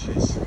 щось.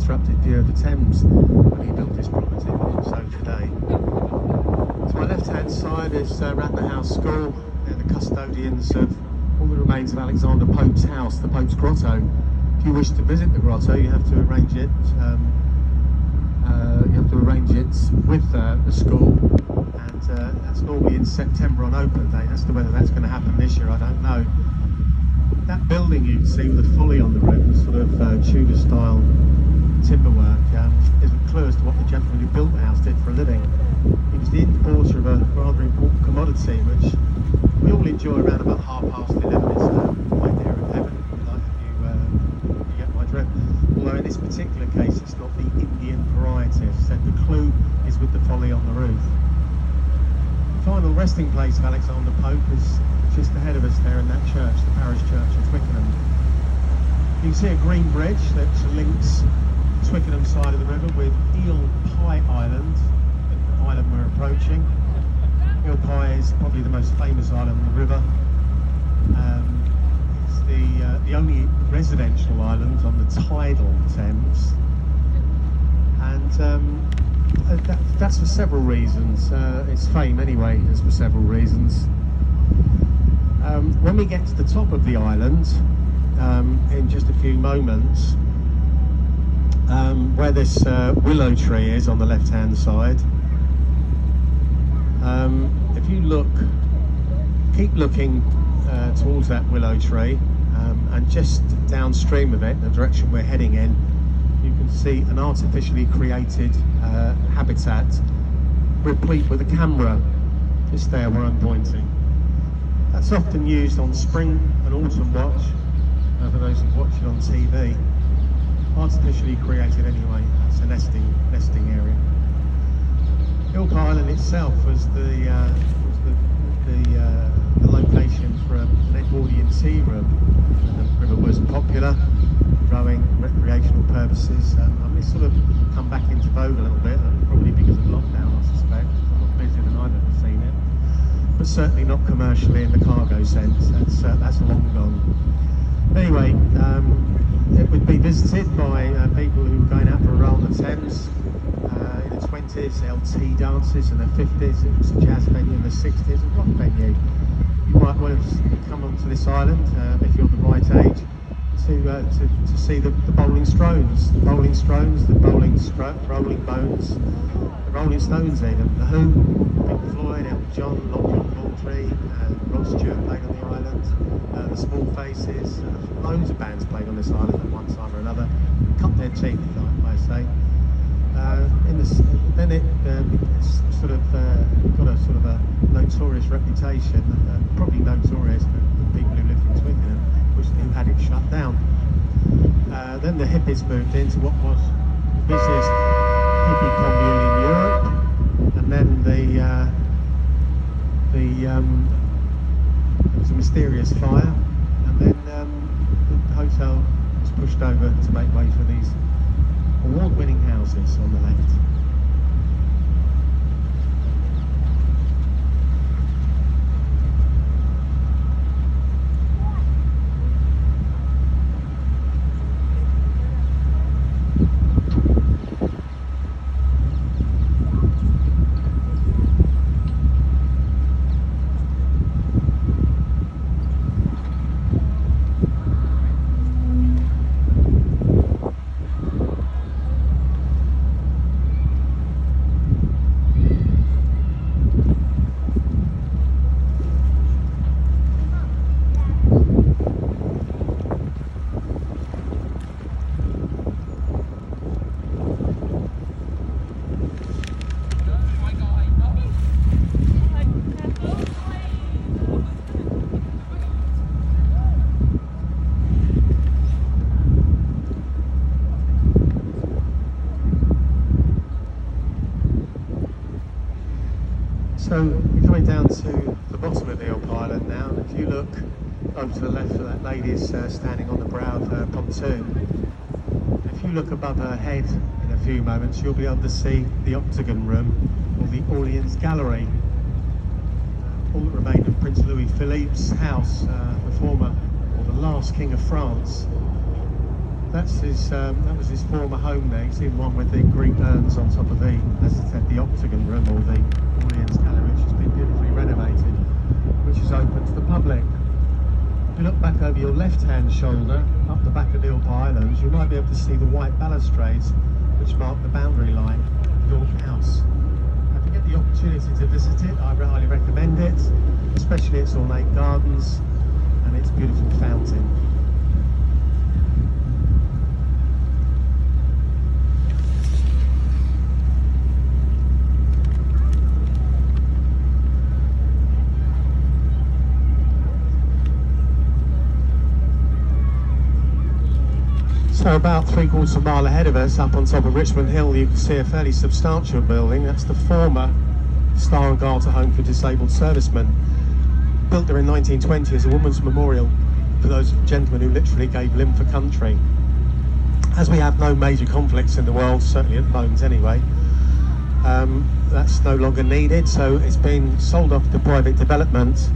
uninterrupted view of the Thames when he built this property, but also today. To my left-hand side is Radnor House School. They're the custodians of all the remains of Alexander Pope's house, the Pope's Grotto. If you wish to visit the grotto, you have to arrange it. With the school, and that's normally in September on open day. As to whether that's going to happen this year, I don't know. That building you can see with a folly on the roof, the sort of Tudor-style timberwork, is a clue as to what the gentleman who built the house did for a living. He was the importer of a rather important commodity, which we all enjoy around about 11:30. It's the idea of heaven, if you like, if you get my drift. Although in this particular case, it's not the Indian variety. As I said, the clue is with the folly on the roof. The final resting place of Alexander Pope is just ahead of us there in that church, the parish church of Twickenham. You can see a green bridge that links Twickenham side of the river with Eel Pie Island, the island we're approaching. Eel Pie is probably the most famous island on the river. It's the only residential island on the tidal Thames, and that's for several reasons. Its fame anyway is for several reasons. When we get to the top of the island, in just a few moments, where this willow tree is on the left hand side, if you look, keep looking towards that willow tree, and just downstream of it, the direction we're heading in, you can see an artificially created habitat replete with a camera, just there where I'm pointing. That's often used on spring and autumn watch, for those who watch it on TV. Artificially created anyway, that's a nesting area. Ilk Island itself was the location for an Edwardian tea room. The river was popular, growing recreational purposes. It's sort of come back into vogue a little bit, probably because of lockdown, I suspect. It's a lot busier than I've ever seen it, but certainly not commercially in the cargo sense. That's long gone. Anyway, it would be visited by people who were going out for a roll on the Thames in the 20s, LT dances in the 50s, it was a jazz venue in the 60s, a rock venue. You might well have come onto this island, if you're the right age, to see the Rolling Stones, the Rolling Bones, the Rolling Stones even, The Who, Pink Floyd, Elton John, Long John Baldry, Rod Stewart played on the island, the Small Faces, loads of bands played on this island at one time or another, cut their teeth, I say. Then it sort of got a sort of a notorious reputation, probably notorious for the people who lived in Twickenham, who had it shut down. Then the hippies moved into what was the busiest hippie commune in Europe, and then there was a mysterious fire, and then the hotel was pushed over to make way for these award-winning houses on the left. So we're coming down to the bottom of the Ilk Island now, and if you look over to the left, where that lady is standing on the brow of her pontoon, if you look above her head in a few moments, you'll be able to see the Octagon Room, or the Orleans Gallery, all that remained of Prince Louis Philippe's house, the former, or the last King of France. That's his. That was his former home there. You see the one with the Greek urns on top of the, as I said, the octagon room or the audience gallery, which has been beautifully renovated, which is open to the public. If you look back over your left-hand shoulder, up the back of Ilpa Islands, you might be able to see the white balustrades which mark the boundary line of York House. Now, if you get the opportunity to visit it, I highly recommend it, especially its ornate gardens and its beautiful fountain. So about 3/4 of a mile ahead of us, up on top of Richmond Hill, you can see a fairly substantial building. That's the former Star and Garter Home for Disabled Servicemen. Built there in 1920 as a woman's memorial for those gentlemen who literally gave limb for country. As we have no major conflicts in the world, certainly at the moment anyway, that's no longer needed, so it's been sold off to private development.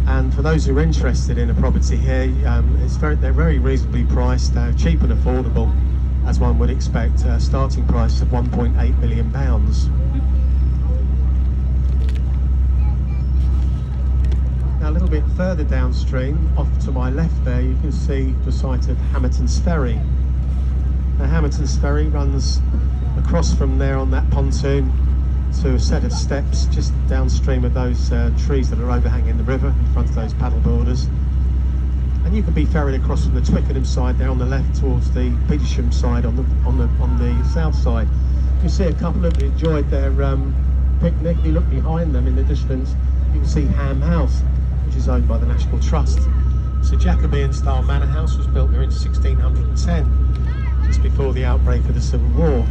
And for those who are interested in a property here, they're very reasonably priced, cheap and affordable, as one would expect. Starting price of £1.8 million. Now a little bit further downstream, off to my left there, you can see the site of Hamerton's Ferry. Now Hamerton's Ferry runs across from there on that pontoon to a set of steps just downstream of those trees that are overhanging the river in front of those paddle boarders, and you can be ferried across from the Twickenham side there on the left towards the Petersham side on the south side. You see a couple of them enjoyed their picnic. If you look behind them in the distance, you can see Ham House, which is owned by the National Trust. So Jacobean style manor house was built there in 1610, just before the outbreak of the Civil War.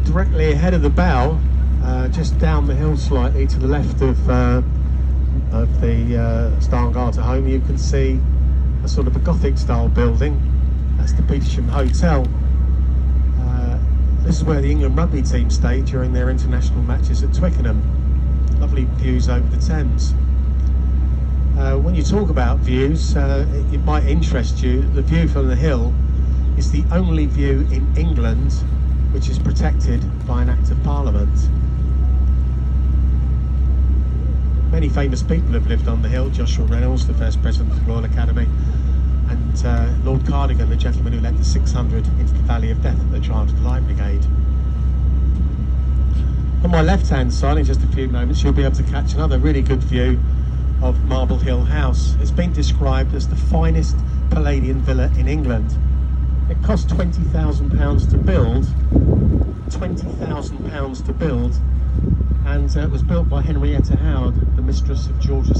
Directly ahead of the bow, just down the hill slightly to the left of the Star and Garter home, you can see a sort of a Gothic style building. That's the Petersham Hotel. This is where the England rugby team stayed during their international matches at Twickenham. Lovely views over the Thames. When you talk about views, it might interest you, the view from the hill is the only view in England which is protected by an Act of Parliament. Many famous people have lived on the hill. Joshua Reynolds, the first president of the Royal Academy, and Lord Cardigan, the gentleman who led the 600 into the Valley of Death at the trial of the Light Brigade. On my left-hand side, in just a few moments, you'll be able to catch another really good view of Marble Hill House. It's been described as the finest Palladian villa in England. It cost £20,000 to build, £20,000 to build, and it was built by Henrietta Howard, the mistress of George II,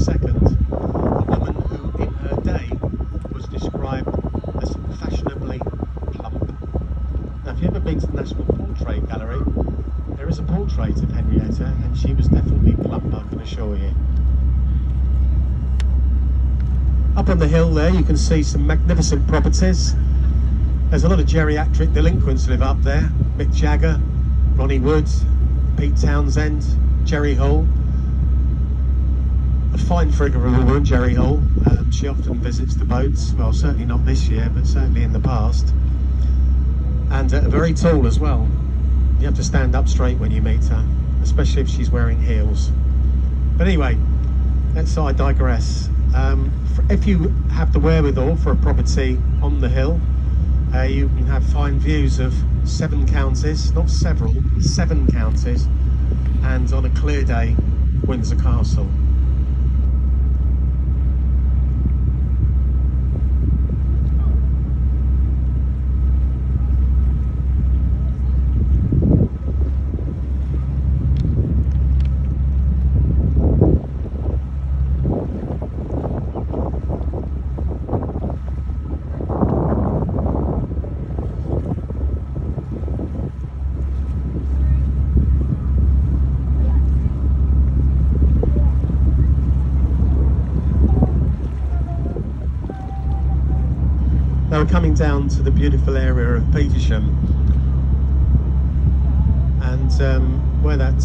a woman who in her day was described as fashionably plump. Now if you've ever been to the National Portrait Gallery, there is a portrait of Henrietta, and she was definitely plump, I can assure you. Up on the hill there you can see some magnificent properties. There's a lot of geriatric delinquents live up there. Mick Jagger, Ronnie Wood, Pete Townsend, Jerry Hall. A fine figure of a woman, Jerry Hall. She often visits the boats, well certainly not this year, but certainly in the past. And very tall as well. You have to stand up straight when you meet her, especially if she's wearing heels. But anyway, I digress. If you have the wherewithal for a property on the hill, you can have fine views of 7 counties, not several, 7 counties, and on a clear day, Windsor Castle. Now we're coming down to the beautiful area of Petersham, and where that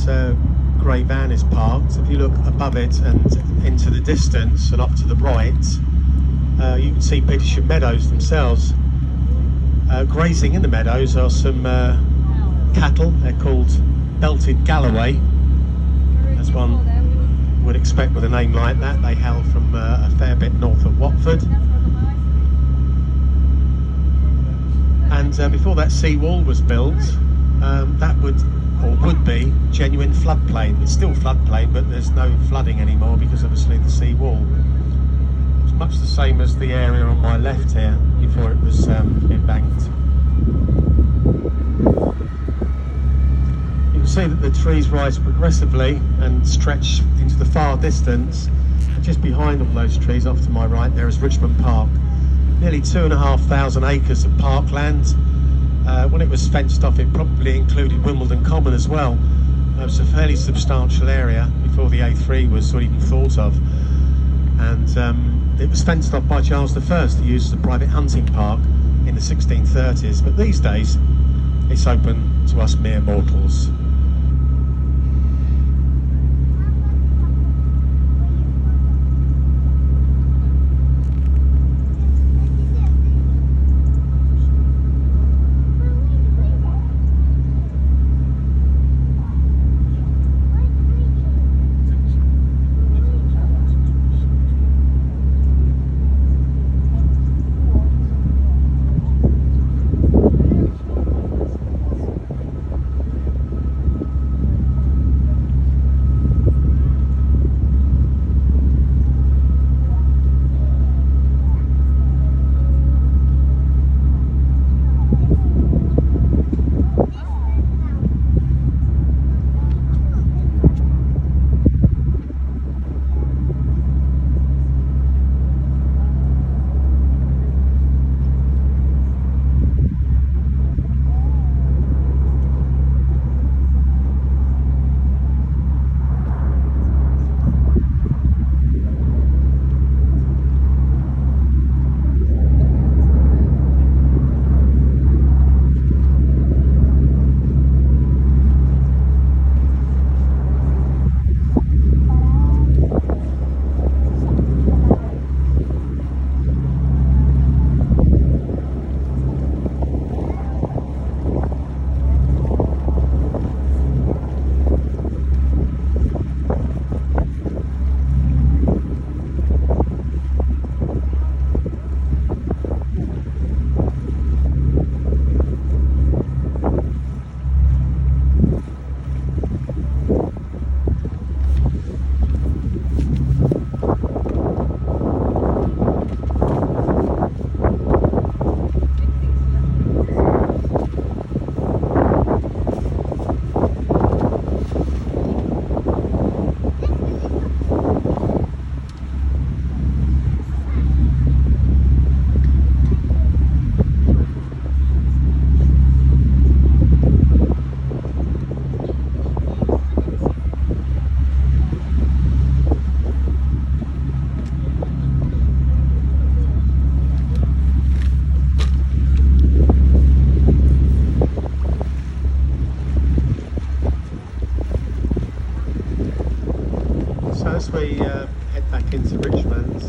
grey van is parked. If you look above it and into the distance and up to the right, you can see Petersham Meadows themselves. Grazing in the meadows are some cattle. They're called belted Galloway, as one would expect with a name like that. They hail from a fair bit north of Watford. And before that seawall was built, that would be genuine floodplain. It's still floodplain, but there's no flooding anymore because obviously the seawall. It's much the same as the area on my left here before it was embanked. You can see that the trees rise progressively and stretch into the far distance. And just behind all those trees, off to my right, there is Richmond Park. Nearly 2,500 acres of parkland. When it was fenced off, it probably included Wimbledon Common as well. It was a fairly substantial area before the A3 was even thought of. And it was fenced off by Charles I to use as a private hunting park in the 1630s. But these days, it's open to us mere mortals. As we head back into Richmond,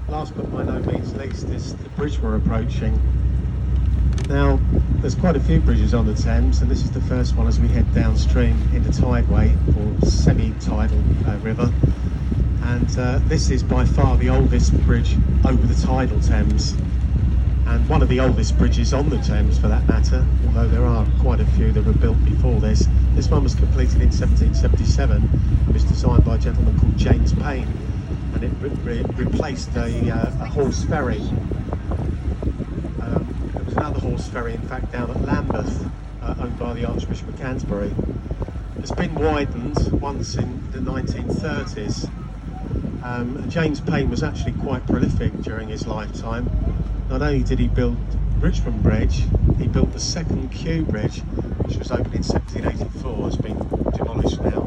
last but by no means least is the bridge we're approaching. Now, there's quite a few bridges on the Thames, and this is the first one as we head downstream into Tideway, or semi-tidal river. And this is by far the oldest bridge over the tidal Thames, and one of the oldest bridges on the Thames for that matter, although there are quite a few that were built before this. This one was completed in 1777. It was designed by a gentleman called James Payne, and it replaced a horse ferry. There was another horse ferry, in fact, down at Lambeth, owned by the Archbishop of Canterbury. It's been widened once in the 1930s. James Payne was actually quite prolific during his lifetime. Not only did he build Richmond Bridge, he built the second Kew Bridge, which was opened in 1784, has been demolished now.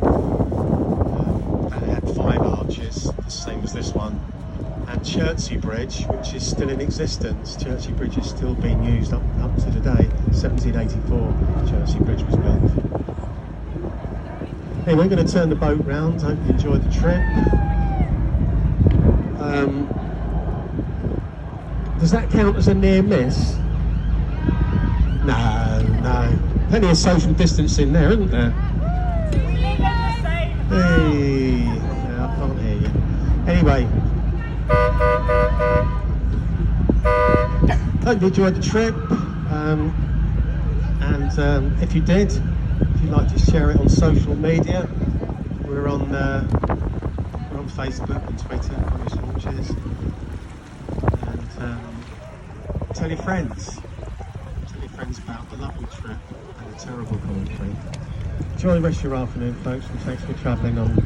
That had 5 arches, the same as this one. And Chertsey Bridge, which is still in existence. Chertsey Bridge is still being used up to today. 1784, Chertsey Bridge was built. Anyway, we're going to turn the boat round. Hope you enjoyed the trip. Does that count as a near miss? No. Plenty of social distancing there, isn't there? Hey, no, I can't hear you. Anyway, hope you enjoyed the trip. And if you did, if you'd like to share it on social media, we're on Facebook and Twitter, Promise Launches. And tell your friends about the lovely trip and the terrible commentary. Enjoy the rest of your afternoon, folks, and thanks for travelling on.